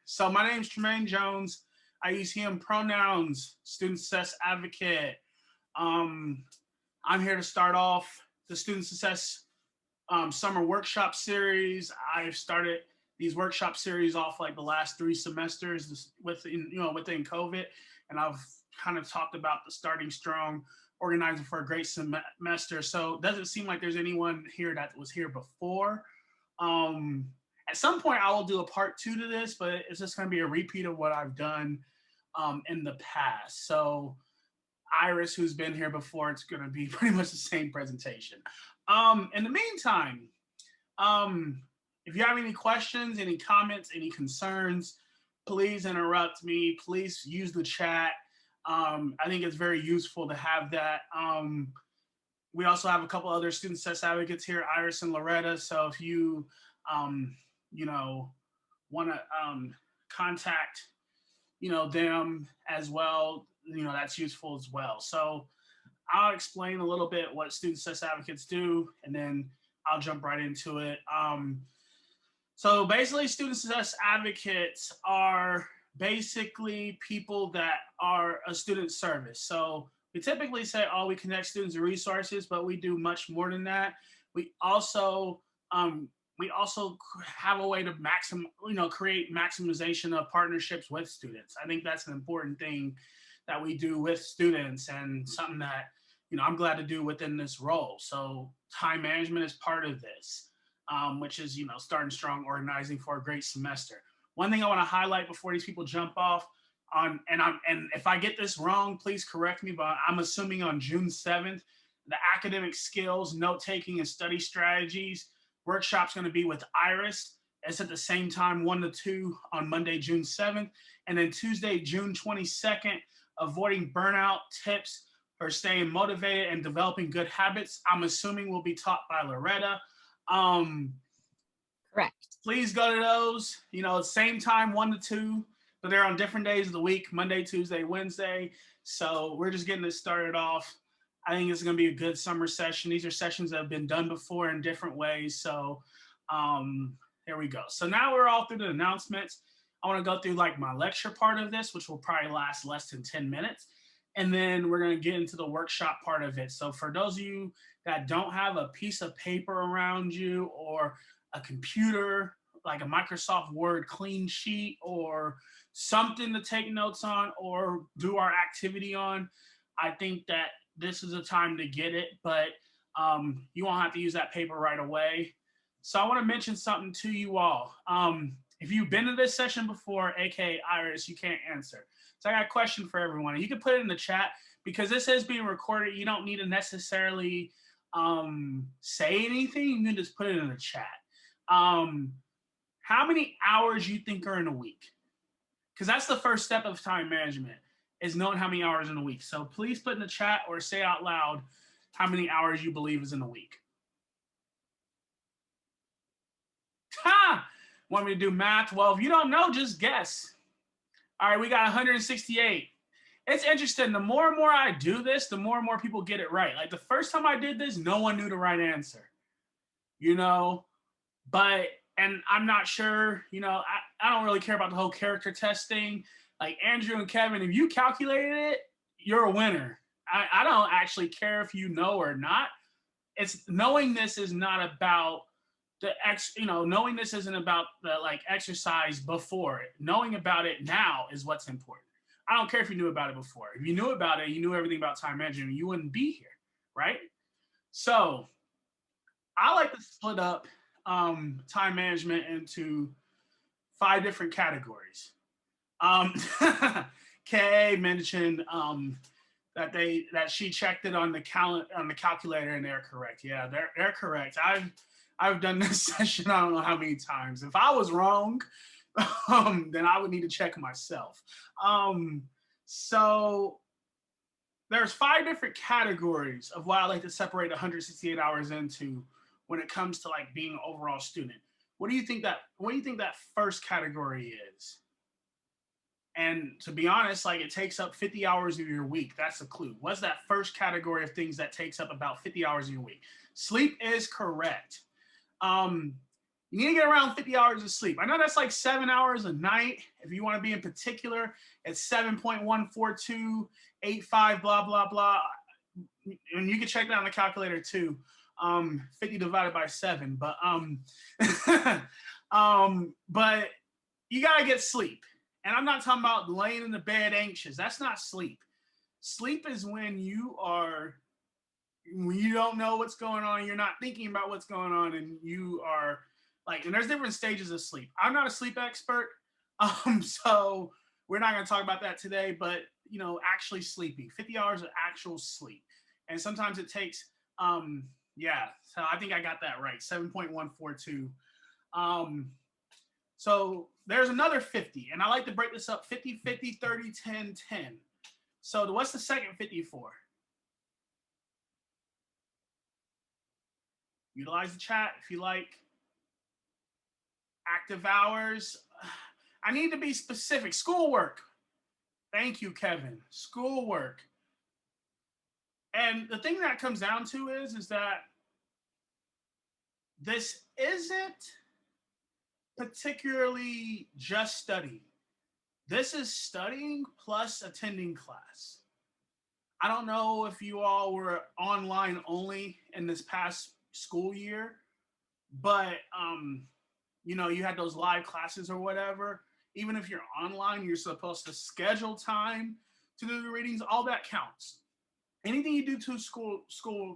So my name is Tramaine Jones. I use him pronouns, student success advocate. Um, I'm here to start off the student success summer workshop series. I've started these workshop series off like the last 3 semesters within COVID, and I've kind of talked about the starting strong, organizing for a great semester. So it doesn't seem like there's anyone here that was here before. Um, at some point, I will do a part two to this, but it's just going to be a repeat of what I've done in the past. So Iris, who's been here before, it's going to be pretty much the same presentation. In the meantime, um, if you have any questions, any comments, any concerns, please interrupt me. Please use the chat. I think it's very useful to have that. We also have a couple other student success advocates here, Iris and Loretta. So if you, um, you know, want to contact, them as well, that's useful as well. So I'll explain a little bit what student success advocates do, and then I'll jump right into it. So basically, student success advocates are basically people that are a student service. So we typically say, oh, we connect students to resources, but we do much more than that. We also um, we also have a way to create maximization of partnerships with students. I think that's an important thing that we do with students, and something that I'm glad to do within this role. So time management is part of this, which is starting strong, organizing for a great semester. One thing I want to highlight before these people jump off on, and if I get this wrong, please correct me, but I'm assuming on June 7th, the academic skills, note taking, and study strategies workshop's going to be with Iris. It's at the same time, 1 to 2 on Monday, June 7th, and then Tuesday, June 22nd, avoiding burnout tips for staying motivated and developing good habits. I'm assuming will be taught by Loretta. Correct. Please go to those. Same time, 1 to 2, but they're on different days of the week: Monday, Tuesday, Wednesday. So we're just getting this started off. I think it's going to be a good summer session. These are sessions that have been done before in different ways. So there we go. So now we're all through the announcements. I want to go through like my lecture part of this, which will probably last less than 10 minutes. And then we're going to get into the workshop part of it. So for those of you that don't have a piece of paper around you, or a computer, like a Microsoft Word clean sheet, or something to take notes on or do our activity on, I think that this is a time to get it, but you won't have to use that paper right away. So I want to mention something to you all. If you've been to this session before, aka Iris, you can't answer. So I got a question for everyone. You can put it in the chat, because this is being recorded. You don't need to necessarily say anything. You can just put it in the chat. How many hours you think are in a week? Because that's the first step of time management, is knowing how many hours in a week. So please put in the chat or say out loud how many hours you believe is in a week. Ha! Want me to do math? Well, if you don't know, just guess. All right, we got 168. It's interesting. The more and more I do this, the more and more people get it right. Like the first time I did this, no one knew the right answer. But, and I'm not sure, I don't really care about the whole character test thing. Like Andrew and Kevin, if you calculated it, you're a winner. I don't actually care if you know or not. It's knowing this is not about knowing this isn't about the like exercise before it. Knowing about it now is what's important. I don't care if you knew about it before. If you knew about it, you knew everything about time management, you wouldn't be here, right? So I like to split up time management into 5 different categories. Kay mentioned that she checked it on the calculator, and they're correct. Yeah, they're correct. I've done this session I don't know how many times. If I was wrong, then I would need to check myself. So there's 5 different categories of what I like to separate 168 hours into when it comes to like being an overall student. What do you think that first category is? And to be honest, like it takes up 50 hours of your week. That's a clue. What's that first category of things that takes up about 50 hours of your week? Sleep is correct. You need to get around 50 hours of sleep. I know that's like 7 hours a night. If you want to be in particular, it's 7.14285, blah, blah, blah. And you can check that on the calculator too. 50 divided by 7. But you gotta get sleep. And I'm not talking about laying in the bed anxious. That's not sleep. Sleep is when you don't know what's going on, you're not thinking about what's going on, and you are like, and there's different stages of sleep. I'm not a sleep expert, so we're not going to talk about that today, but actually sleeping 50 hours of actual sleep. And sometimes it takes so I think I got that right, 7.142. So there's another 50, and I like to break this up: 50, 50, 30, 10, 10. So what's the second 50 for? Utilize the chat if you like. Active hours. I need to be specific. Schoolwork. Thank you, Kevin. Schoolwork. And the thing that comes down to is that this isn't particularly just studying. This is studying plus attending class. I don't know if you all were online only in this past school year, but you had those live classes or whatever. Even if you're online, you're supposed to schedule time to do the readings. All that counts. Anything you do to school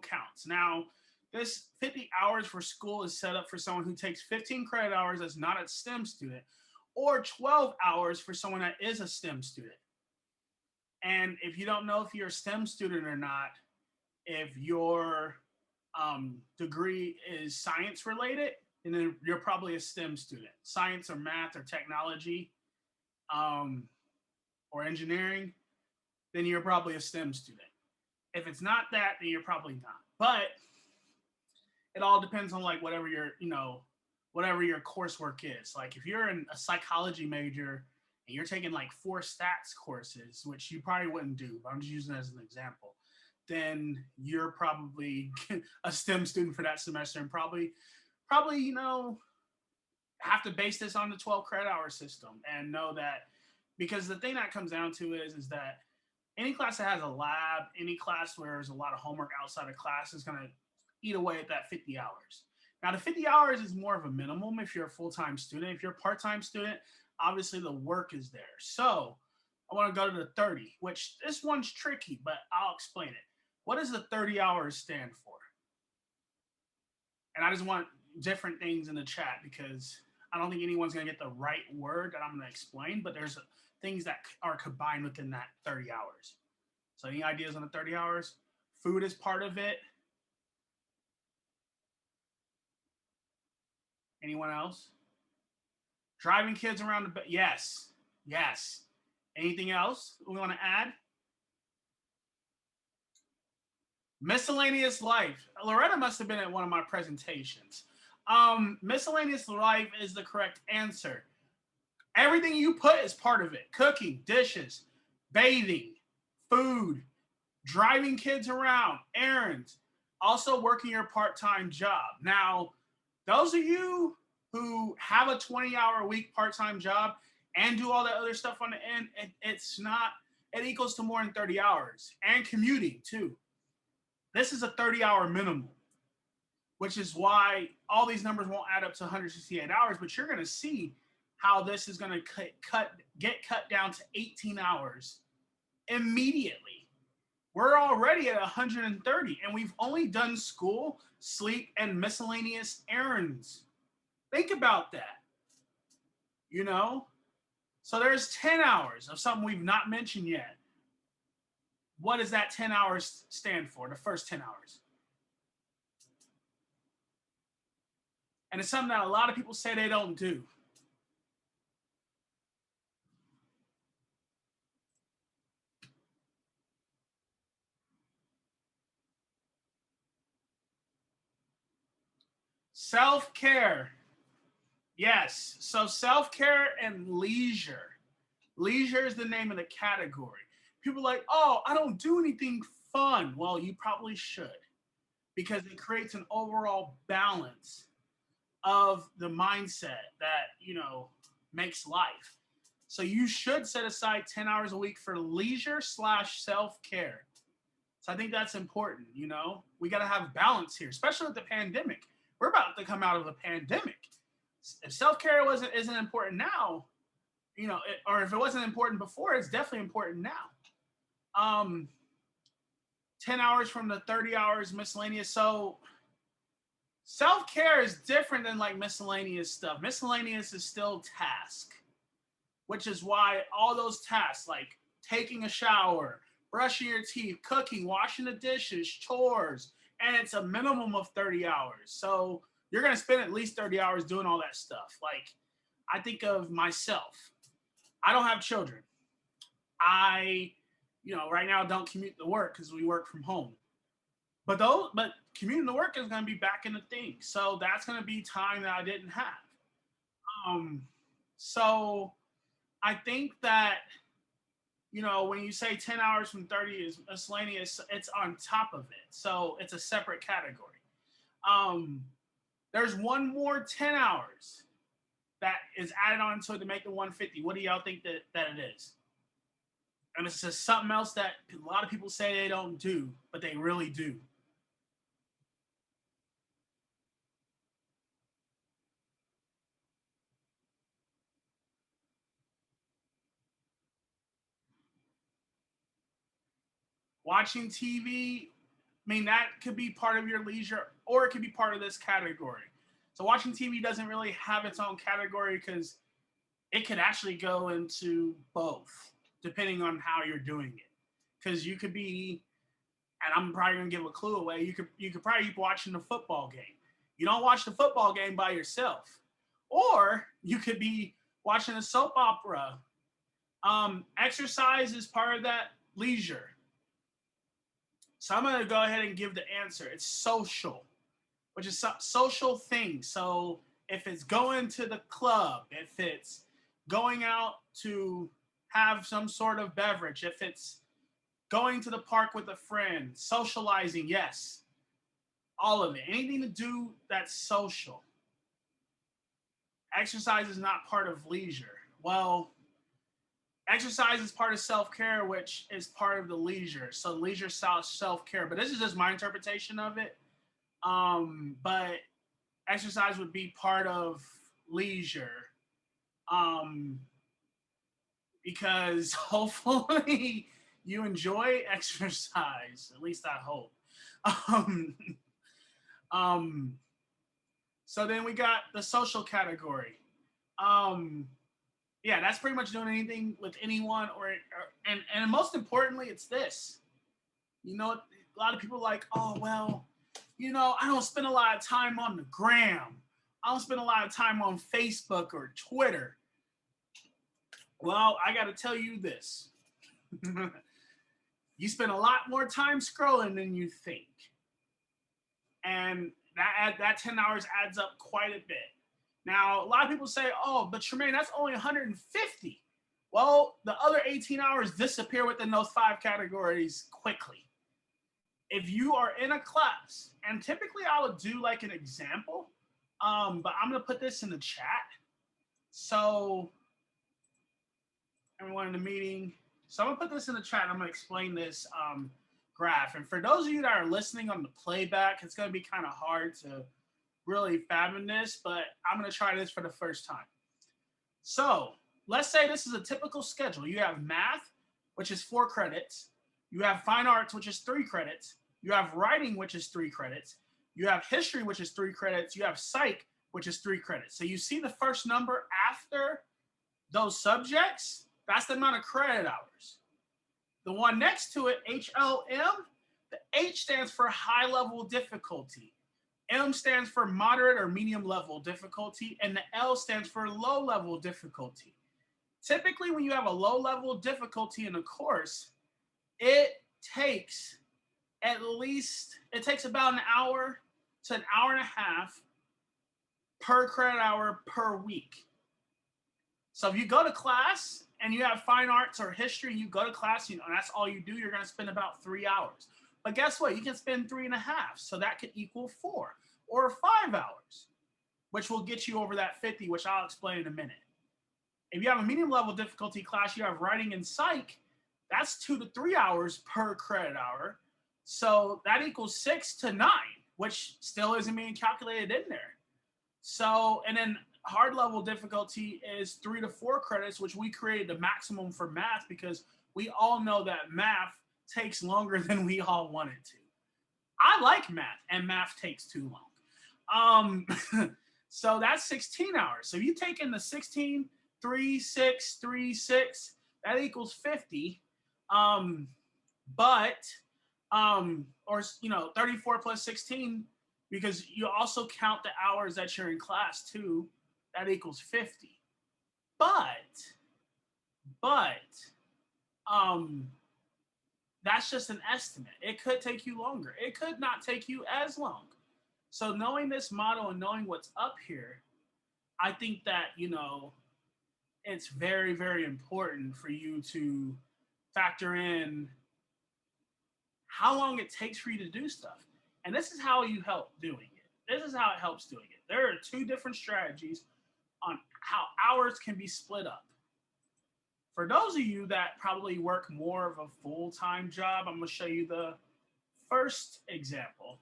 counts. Now, this 50 hours for school is set up for someone who takes 15 credit hours that's not a STEM student, or 12 hours for someone that is a STEM student. And if you don't know if you're a STEM student or not, if your degree is science related, and then you're probably a STEM student. Science or math or technology or engineering, then you're probably a STEM student. If it's not that, then you're probably not. But it all depends on like whatever your coursework is. Like if you're in a psychology major and you're taking like 4 stats courses, which you probably wouldn't do, but I'm just using it as an example, then you're probably a STEM student for that semester, and probably have to base this on the 12 credit hour system and know that, because the thing that comes down to is that any class that has a lab, any class where there's a lot of homework outside of class is going to eat away at that 50 hours. Now, the 50 hours is more of a minimum if you're a full-time student. If you're a part-time student, obviously the work is there. So I want to go to the 30, which this one's tricky, but I'll explain it. What does the 30 hours stand for? And I just want different things in the chat, because I don't think anyone's going to get the right word that I'm going to explain, but there's things that are combined within that 30 hours. So any ideas on the 30 hours? Food is part of it. Anyone else? Driving kids around the yes. Anything else we want to add? Miscellaneous life. Loretta must have been at one of my presentations. Miscellaneous life is the correct answer. Everything you put is part of it. Cooking, dishes, bathing, food, driving kids around, errands, also working your part-time job. Now, those of you who have a 20-hour a week part-time job and do all that other stuff on the end, it equals to more than 30 hours. And commuting too. This is a 30-hour minimum, which is why all these numbers won't add up to 168 hours, but you're going to see how this is going to get cut down to 18 hours immediately. We're already at 130, and we've only done school, sleep, and miscellaneous errands. Think about that. So there's 10 hours of something we've not mentioned yet. What does that 10 hours stand for, the first 10 hours? And it's something that a lot of people say they don't do. Self-care. Yes. So self-care and leisure. Leisure is the name of the category. People are like, oh, I don't do anything fun. Well, you probably should, because it creates an overall balance of the mindset that, makes life. So you should set aside 10 hours a week for leisure slash self-care. So I think that's important. We got to have balance here, especially with the pandemic. We're about to come out of a pandemic. If self-care isn't important now, or if it wasn't important before, it's definitely important now. 10 hours from the 30 hours miscellaneous. So self-care is different than like miscellaneous stuff. Miscellaneous is still task, which is why all those tasks like taking a shower, brushing your teeth, cooking, washing the dishes, chores, and it's a minimum of 30 hours. So you're going to spend at least 30 hours doing all that stuff. Like, I think of myself. I don't have children. I, right now don't commute to work because we work from home. But commuting to work is going to be back in the thing. So that's going to be time that I didn't have. So I think that, when you say 10 hours from 30 is miscellaneous, it's on top of it. So it's a separate category. There's one more 10 hours that is added on to it to make it 150. What do y'all think that it is? And it's just something else that a lot of people say they don't do, but they really do. Watching TV, I mean, that could be part of your leisure or it could be part of this category. So watching TV doesn't really have its own category because it could actually go into both depending on how you're doing it. Because you could be, and I'm probably gonna give a clue away. You could probably be watching the football game. You don't watch the football game by yourself, or you could be watching a soap opera. Exercise is part of that leisure. So I'm gonna go ahead and give the answer. It's social, which is social things. So if it's going to the club, if it's going out to have some sort of beverage, if it's going to the park with a friend, socializing, yes, all of it. Anything to do that's social. Exercise is not part of leisure. Well, exercise is part of self-care, which is part of the leisure. So leisure self-care. But this is just my interpretation of it. But exercise would be part of leisure. Because hopefully you enjoy exercise. At least I hope. Um, um, so then we got the social category. Yeah, that's pretty much doing anything with anyone, and most importantly, it's this. A lot of people are like, oh well, I don't spend a lot of time on the gram. I don't spend a lot of time on Facebook or Twitter. Well, I got to tell you this. You spend a lot more time scrolling than you think. And that 10 hours adds up quite a bit. Now, a lot of people say, oh, but Tramaine, that's only 150. Well, the other 18 hours disappear within those 5 categories quickly. If you are in a class, and typically I would do like an example, but I'm going to put this in the chat. So, everyone in the meeting. So I'm going to put this in the chat. And I'm going to explain this graph. And for those of you that are listening on the playback, it's going to be kind of hard to really fathom this, but I'm going to try this for the first time. So let's say this is a typical schedule. You have math, which is 4 credits. You have fine arts, which is 3 credits. You have writing, which is 3 credits. You have history, which is 3 credits. You have psych, which is 3 credits. So you see the first number after those subjects, that's the amount of credit hours. The one next to it, HLM, the H stands for high level difficulty. M stands for moderate or medium level difficulty, and the L stands for low level difficulty. Typically, when you have a low level difficulty in a course, it takes about an hour to an hour and a half per credit hour per week. So if you go to class and you have fine arts or history, you go to class, and that's all you do, you're going to spend about 3 hours. But guess what? You can spend 3.5. So that could equal 4 or 5 hours. which will get you over that 50, which I'll explain in a minute. If you have a medium level difficulty class, you have writing and psych, that's 2 to 3 hours per credit hour. So that equals 6 to 9, which still isn't being calculated in there. So, and then hard level difficulty is 3 to 4 credits, which we created the maximum for math because we all know that math takes longer than we all want it to. I like math, and math takes too long. So that's 16 hours. So you take in the 16, 3, 6, 3, 6, that equals 50. Or 34 plus 16, because you also count the hours that you're in class too, that equals 50. But that's just an estimate. It could take you longer. It could not take you as long. So knowing this model and knowing what's up here, I think that, it's very, very important for you to factor in how long it takes for you to do stuff. And this is how you help doing it. This is how it helps doing it. There are 2 different strategies on how hours can be split up. For those of you that probably work more of a full-time job, I'm going to show you the first example.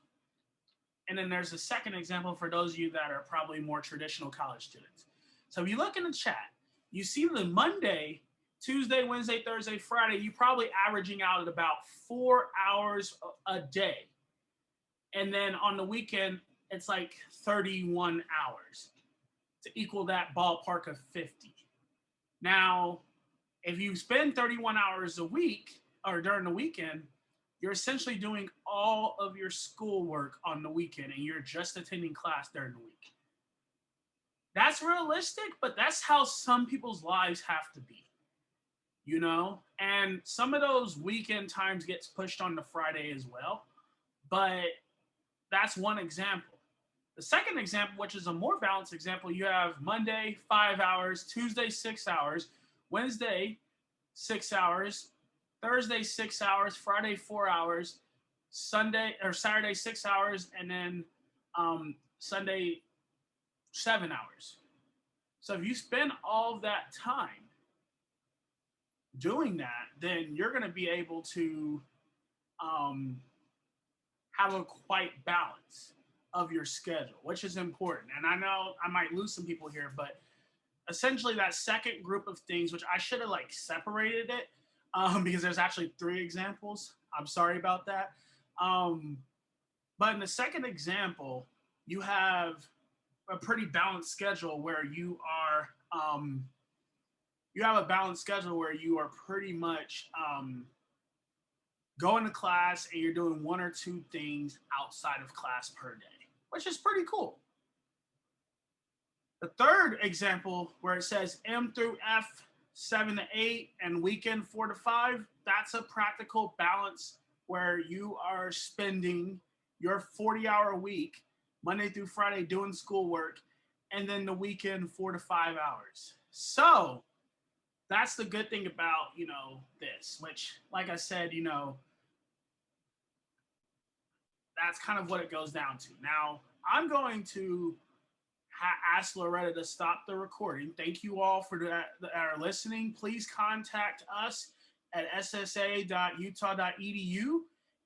And then there's a second example for those of you that are probably more traditional college students. So if you look in the chat, you see the Monday, Tuesday, Wednesday, Thursday, Friday, you're probably averaging out at about 4 hours a day. And then on the weekend, it's like 31 hours to equal that ballpark of 50. Now, if you spend 31 hours a week or during the weekend, you're essentially doing all of your schoolwork on the weekend and you're just attending class during the week. That's realistic, but that's how some people's lives have to be, and some of those weekend times gets pushed on to Friday as well. But that's one example. The second example, which is a more balanced example, you have Monday, 5 hours, Tuesday, 6 hours, Wednesday, 6 hours, Thursday, 6 hours, Friday, 4 hours, Sunday or Saturday, 6 hours, and then Sunday, 7 hours. So if you spend all that time doing that, then you're going to be able to have a quite balance of your schedule, which is important. And I know I might lose some people here, but essentially that second group of things, which I should have separated it because there's actually 3 examples. I'm sorry about that. But in the second example, you have a pretty balanced schedule where you are pretty much going to class and you're doing 1 or 2 things outside of class per day, which is pretty cool. The third example where it says M through F 7 to 8 and weekend 4 to 5, that's a practical balance where you are spending your 40-hour week Monday through Friday doing schoolwork, and then the weekend 4 to 5 hours. So that's the good thing about, this, which, like I said, that's kind of what it goes down to. Now, I'm going to ask Loretta to stop the recording. Thank you all for that are listening. Please contact us at ssa.utah.edu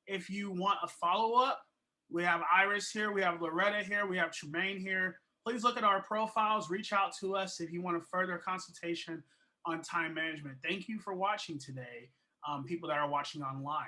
if you want a follow-up. We have Iris here. We have Loretta here. We have Tramaine here. Please look at our profiles. Reach out to us if you want a further consultation on time management. Thank you for watching today, people that are watching online.